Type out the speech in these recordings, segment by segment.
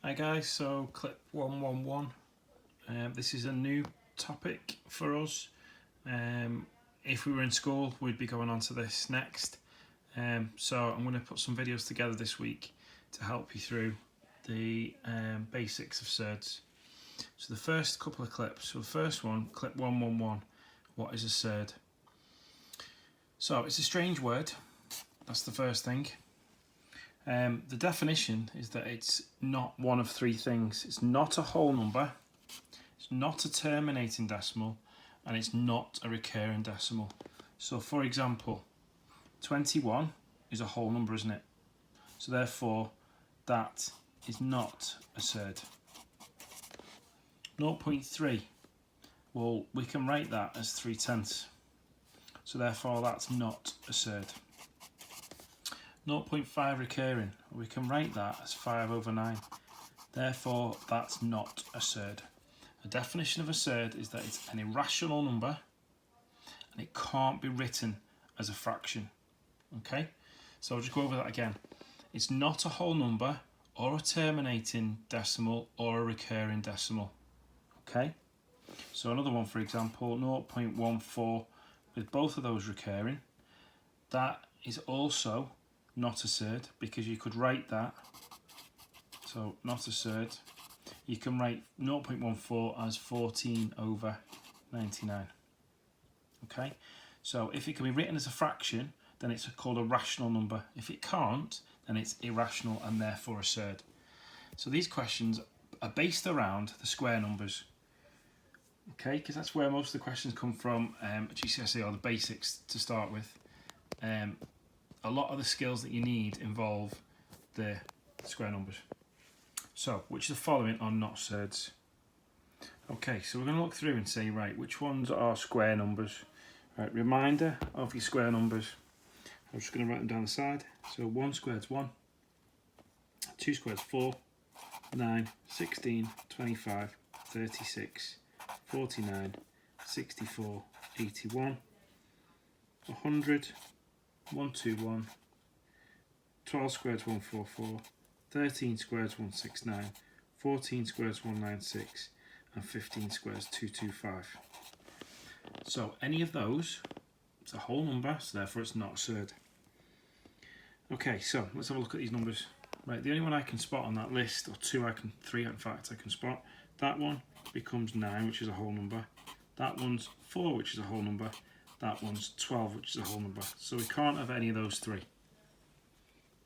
Hi guys, so clip 111. This is a new topic for us. If we were in school, we'd be going on to this next. So I'm going to put some videos together this week to help you through the basics of surds. So the first couple of clips, so the first one, clip 111, what is a surd? So it's a strange word, that's the first thing. The definition is that it's not one of three things. It's not a whole number, it's not a terminating decimal, and it's not a recurring decimal. So for example, 21 is a whole number, isn't it? So therefore that is not a surd. 0.3, well, we can write that as 3/10. So therefore that's not a surd. 0.5 recurring, we can write that as 5/9. Therefore that's not a surd. The definition of a surd is that it's an irrational number and it can't be written as a fraction. Okay, so I'll just go over that again. It's not a whole number or a terminating decimal or a recurring decimal. Okay, so another one, for example, 0.14, with both of those recurring, that is also not a surd, because you could write that, so not a surd, you can write 0.14 as 14/99. Okay, so if it can be written as a fraction, then it's called a rational number. If it can't, then it's irrational and therefore a surd. So these questions are based around the square numbers. Okay, because that's where most of the questions come from at GCSE, or the basics to start with. A lot of the skills that you need involve the square numbers. So, which of the following are not surds? Okay, so we're going to look through and say, right, which ones are square numbers? Right, reminder of your square numbers. I'm just going to write them down the side. So 1 squared is 1, 2 squared is 4, 9, 16, 25, 36, 49, 64, 81, 100, 121, 12 squared is 144, 13 squared is 169, 14 squared is 196, and 15 squared is 225. So any of those, it's a whole number, so therefore it's not a surd. Okay, so let's have a look at these numbers. Right, the only one I can spot on that list, or three in fact I can spot, that one becomes 9, which is a whole number. That one's 4, which is a whole number. That one's 12, which is a whole number. So we can't have any of those three.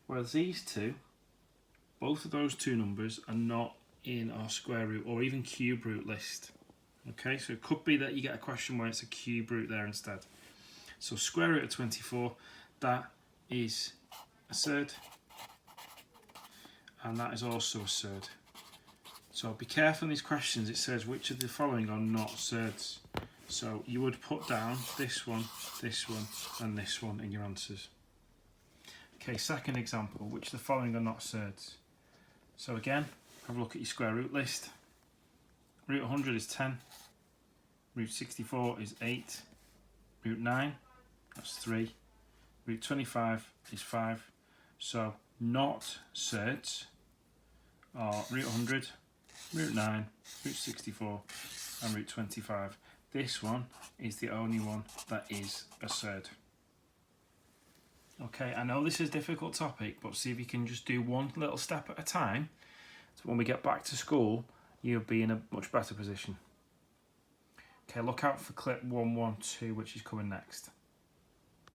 Whereas these two, both of those two numbers are not in our square root or even cube root list. Okay, so it could be that you get a question where it's a cube root there instead. So square root of 24, that is a surd, and that is also a surd. So be careful in these questions, it says which of the following are not surds. So you would put down this one, and this one in your answers. Okay, second example, which of the following are not surds? So again, have a look at your square root list. Root 100 is 10, root 64 is 8, root 9, that's 3, root 25 is 5. So not surds are root 100, root 9, root 64, and root 25. This one is the only one that is a surd. Okay, I know this is a difficult topic, but see if you can just do one little step at a time. So when we get back to school, you'll be in a much better position. Okay, look out for clip 112, which is coming next.